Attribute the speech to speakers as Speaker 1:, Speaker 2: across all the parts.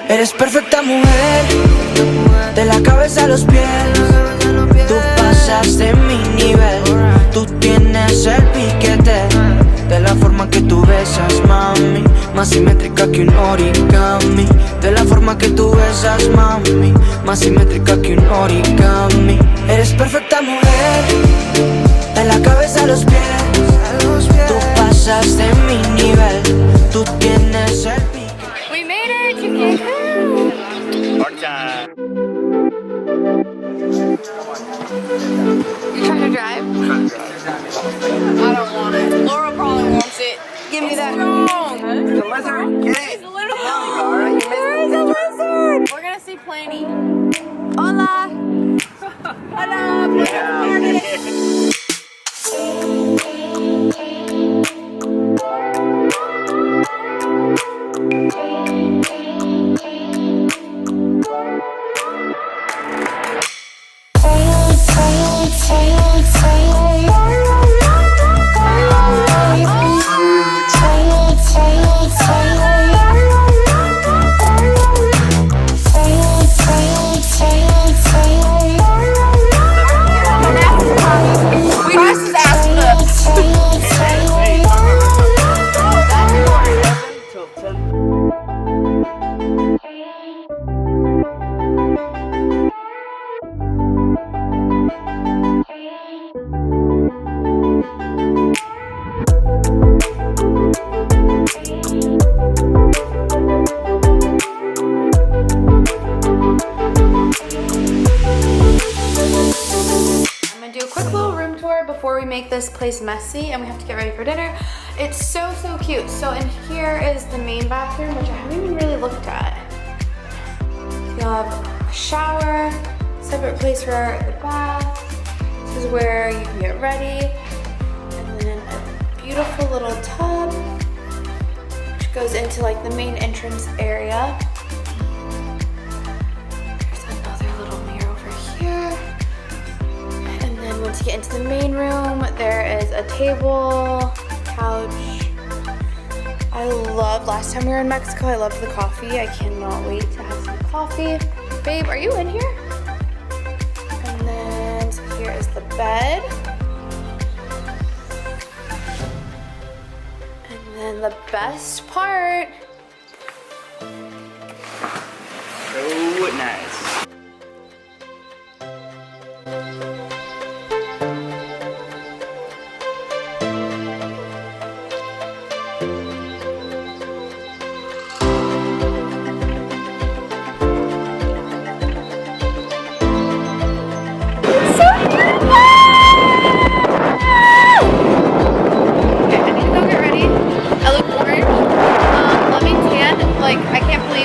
Speaker 1: Eres perfecta mujer, de la cabeza a los pies. Tú pasas de mi nivel, tú tienes el piquete. De la forma que tú besas, mami, más simétrica que un origami. De la forma que tú besas, mami, más simétrica que un origami. Eres perfecta mujer, de la cabeza a los pies. Tú pasas de mi nivel, tú tienes el piquete.
Speaker 2: We made it to Cancun! You trying to drive? I don't want it. Laura probably wants it. Give me that.
Speaker 3: The lizard? Get it?
Speaker 2: It's literally there is a lizard! We're gonna see plenty. Hola! Hola!
Speaker 3: Yeah.
Speaker 2: Before we make this place messy and we have to get ready for dinner. It's so cute. So in here is the main bathroom, which I haven't even really looked at. You'll have a shower, separate place for the bath. This is where you can get ready. And then a beautiful little tub, which goes into like the main entrance area. There's another little mirror over here. And then once you get into the main room, there is a table, couch. I love, last time we were in Mexico, I loved the coffee. I cannot wait to have some coffee. Babe, are you in here? And then, so here is the bed. And then the best part.
Speaker 3: So nice.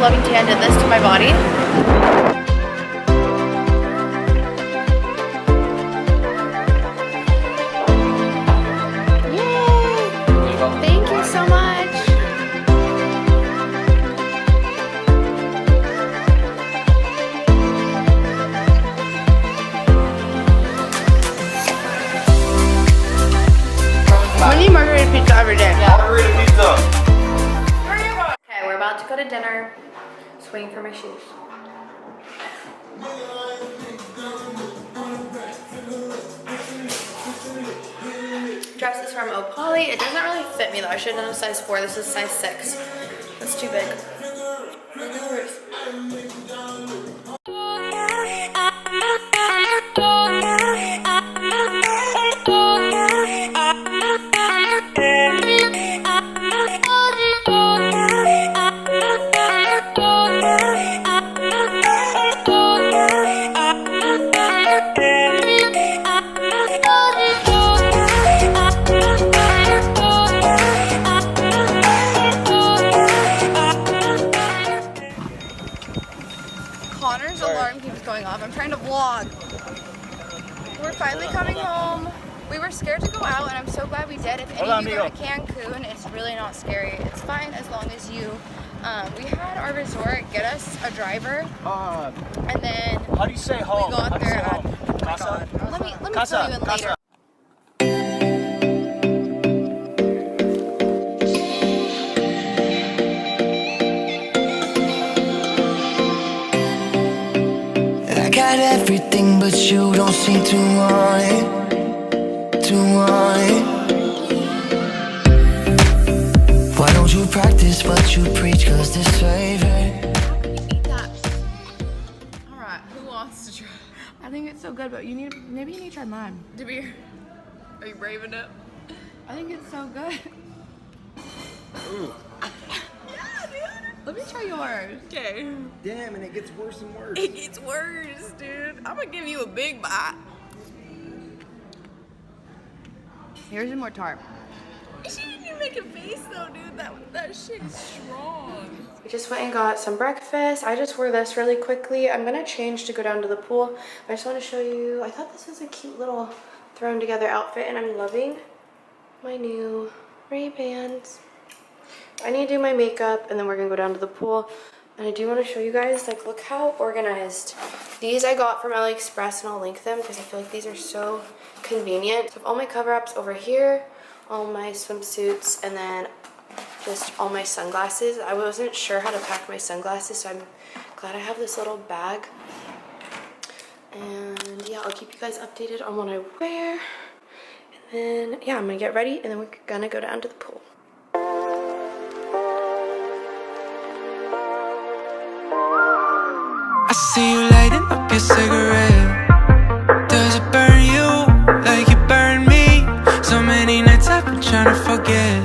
Speaker 2: Loving Tan did this to my body. Yay! Thank you so much. We need margarita pizza every day.
Speaker 3: Yeah. Margarita pizza.
Speaker 2: Okay, we're about to go to dinner. Just waiting for my shoes. Dress is from Opali. It doesn't really fit me though. I should have done a size 4. This is size 6. That's too big. Alarm keeps going off. I'm trying to vlog. We're finally coming home. We were scared to go out and I'm so glad we did. If any of you go to Cancun, it's really not scary. It's fine as long as you, we had our resort get us a driver. And then
Speaker 3: how do you say home?
Speaker 2: We got there at, oh my God. Let me tell you in later.
Speaker 1: got everything, but you don't seem to want it. To want it. Why don't you practice what you preach? Cause this favorite.
Speaker 2: Alright, who wants to try? I think it's so good, but maybe you need to try mine. Are you brave enough? I think it's so good.
Speaker 3: Ooh.
Speaker 2: Yeah, dude. Let me try yours. Okay.
Speaker 3: Damn, and it gets worse and worse.
Speaker 2: It gets worse, dude. I'm gonna give you a big bite. Yours is more tart. She didn't even make a face though, dude. That shit is strong. We just went and got some breakfast. I just wore this really quickly. I'm gonna change to go down to the pool. I just want to show you. I thought this was a cute little thrown together outfit, and I'm loving my new Ray-Bans. I need to do my makeup, and then we're gonna go down to the pool. And I do want to show you guys, like, look how organized. These I got from AliExpress, and I'll link them because I feel like these are so convenient. So I have all my cover-ups over here, all my swimsuits, and then just all my sunglasses. I wasn't sure how to pack my sunglasses, so I'm glad I have this little bag. And yeah, I'll keep you guys updated on what I wear. And then, yeah, I'm gonna get ready, and then we're gonna go down to the pool.
Speaker 1: I see you lighting up your cigarette. Does it burn you like it burned me? So many nights I've been trying to forget.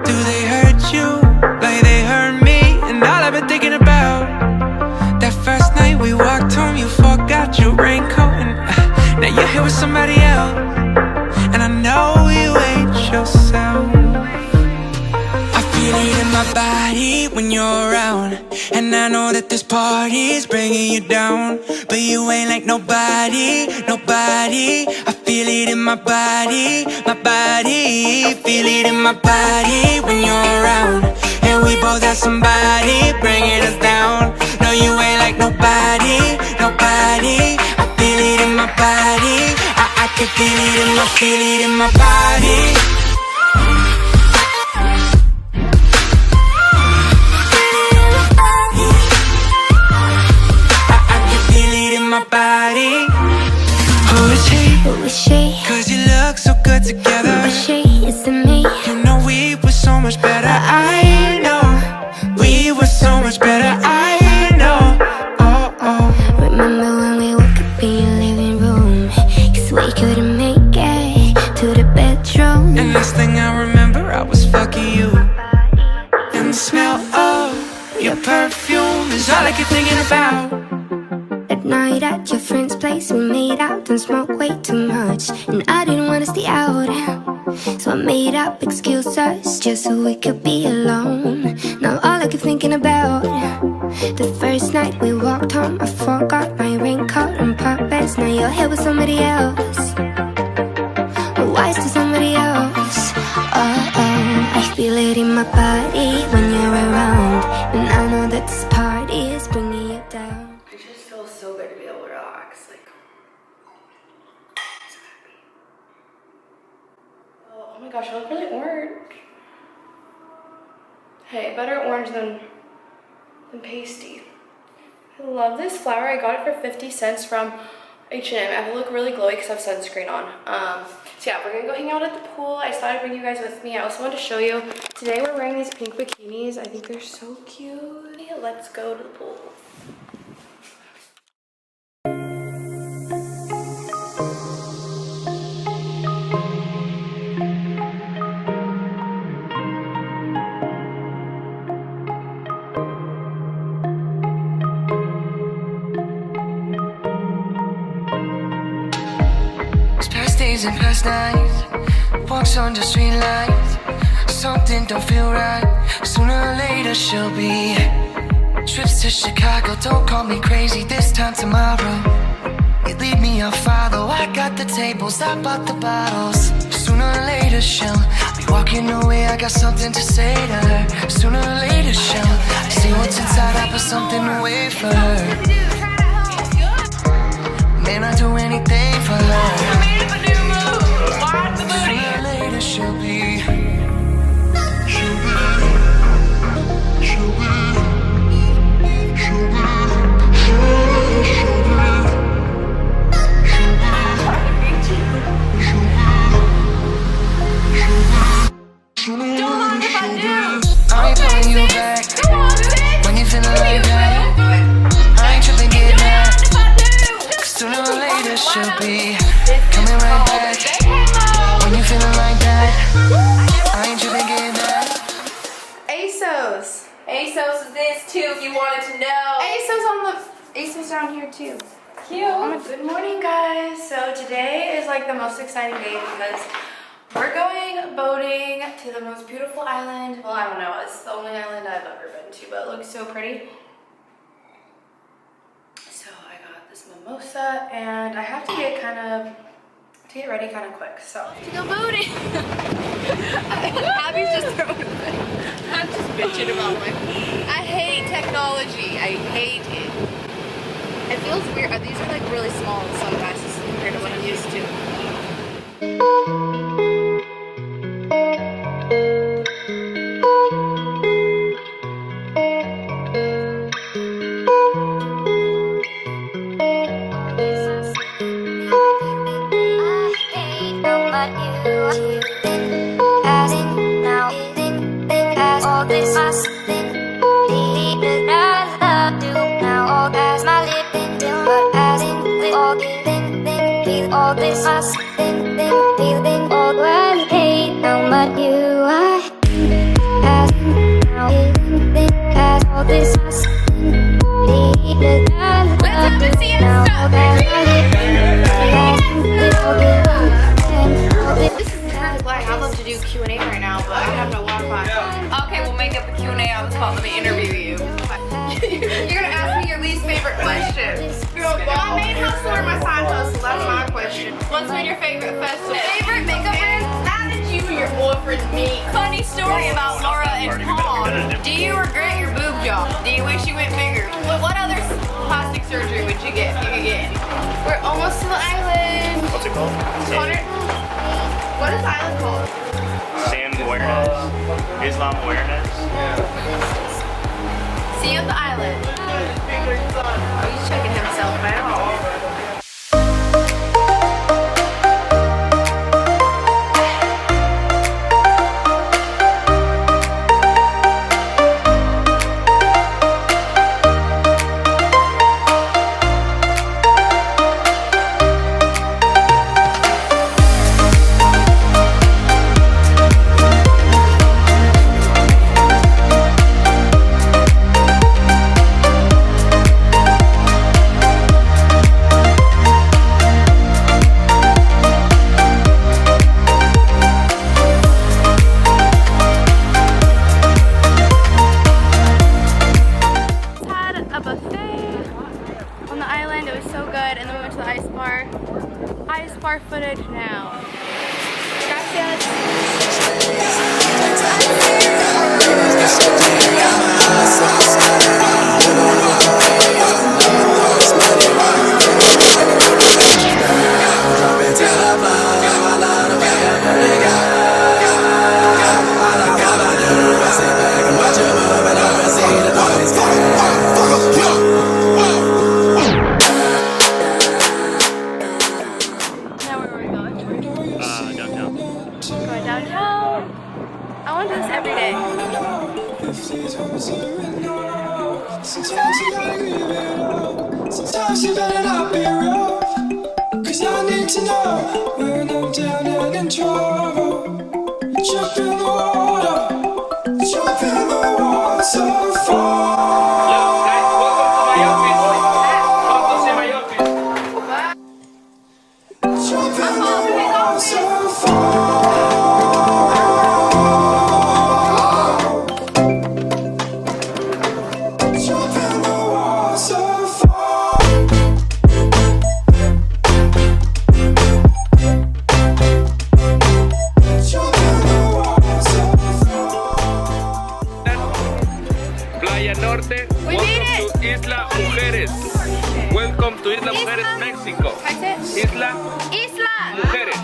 Speaker 1: Do they hurt you like they hurt me? And all I've been thinking about, that first night we walked home, you forgot your raincoat, and now you're here with somebody else. And I know you ain't yourself. I feel it in my body when you're around, and I know that this party's bringing you down, but you ain't like nobody, nobody. I feel it in my body, my body. Feel it in my body when you're around, and we both have somebody bringing us down. No, you ain't like nobody, nobody. I feel it in my body. I can feel it in my body. My body. Who is he?
Speaker 4: Who is she?
Speaker 1: Cause you look so good together.
Speaker 4: Who is she? Is it me?
Speaker 1: You know we were so much better. I know we were so much better. I know. Oh, oh.
Speaker 4: Remember when we woke up in your living room? Cause we couldn't make it to the bedroom.
Speaker 1: And last thing I remember, I was fucking you. And the smell of your perfume is all I keep thinking about.
Speaker 4: Night at your friend's place, we made out and smoked way too much, and I didn't want to stay out, so I made up excuses just so we could be alone. Now all I keep thinking about, the first night we walked home, I forgot my raincoat and puppets. Now you're here with somebody else. Why is there somebody else? Oh, oh, I feel it in my body when you're around, and I know that this party is bringing you down.
Speaker 2: So good to be able to relax, like, so happy. Oh my gosh, I look really orange. Hey, better orange than pasty. I love this flower. I got it for 50 cents from H&M. I look really glowy because I have sunscreen on. So yeah, we're gonna go hang out at the pool. I just thought I'd bring you guys with me. I also wanted to show you, today we're wearing these pink bikinis. I think they're so cute. Let's go to the pool.
Speaker 1: Days and past nights, walks under street lights. Something don't feel right. Sooner or later she'll be. Trips to Chicago, don't call me crazy. This time tomorrow, you leave me, I'll follow. I got the tables, I bought the bottles. Sooner or later she'll be walking away. I got something to say to her. Sooner or later she'll see what's inside. I put something away for her. Man, I'd do anything for her. Sooner or later she'll be. She'll be. should be coming right back. When you feeling like that, I ain't tripping, get that.
Speaker 2: ASOS.
Speaker 5: ASOS is this too, if you wanted to know.
Speaker 2: ASOS down here too. Cute. Good morning, guys. So today is like the most exciting day because we're going boating to the most beautiful island. Well, I don't know. It's the only island I've ever been to, but it looks so pretty. So I got this mimosa, and I have to get ready kind of quick. So to go boating. Abby's just throwing a fit.
Speaker 5: I'm just bitching about I hate technology. I hate it. It feels weird. These are like really small sunglasses compared to what I'm used to.
Speaker 4: All this us feeling all I hate how much you are as now as all this us
Speaker 2: Let's have a siesta. This is kind of like I'd love to do Q&A right now, but I have no Wi-Fi.
Speaker 5: Okay, we'll make up a Q&A on the spot. Let me interview you. You're gonna ask me your least favorite question.
Speaker 2: My main hustle or my side hustle? That's my question.
Speaker 5: What's been your favorite festival?
Speaker 2: Favorite makeup brand?
Speaker 5: How did you and your boyfriend meet? Funny story about Laura and Paul. Do you regret your boob job? Do you wish you went bigger? What other plastic surgery would you get if you could get any?
Speaker 2: We're almost to the island.
Speaker 6: What's it called?
Speaker 2: What is the island called?
Speaker 6: Sam awareness. Islam awareness.
Speaker 2: See you at the island. Oh, he's checking himself out. Footage now. Gracias.
Speaker 7: Sometimes you better not be real, 'cause I need to know when I'm down and in trouble. Jump in the water, jump in the waterfall.
Speaker 8: Hello guys, welcome to my office.
Speaker 7: Jump in the waterfall.
Speaker 8: Norte.
Speaker 2: We made it!
Speaker 8: To Isla Mujeres. Welcome to Isla Mujeres, Mexico. Isla Mujeres.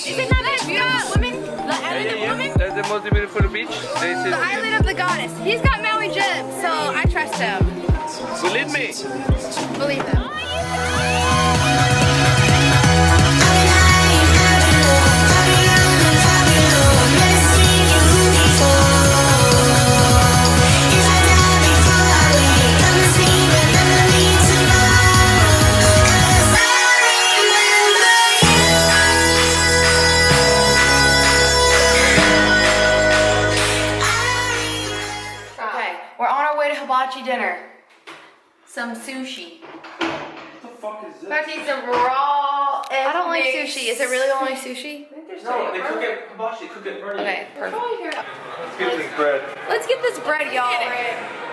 Speaker 2: Isn't that beautiful women? The island of women?
Speaker 8: That's the most beautiful beach. This is
Speaker 2: The island of the goddess. He's got Maui gems, so I trust him.
Speaker 8: believe me.
Speaker 2: Believe him.
Speaker 5: We're on our way to hibachi dinner. Some sushi.
Speaker 8: What the fuck is this?
Speaker 5: Hibachi's a raw.
Speaker 2: I don't like sushi. Is it really only sushi?
Speaker 8: No, they cook it hibachi, cook it burning.
Speaker 2: Okay, perfect.
Speaker 8: Let's get this bread.
Speaker 2: Let's get this bread, y'all.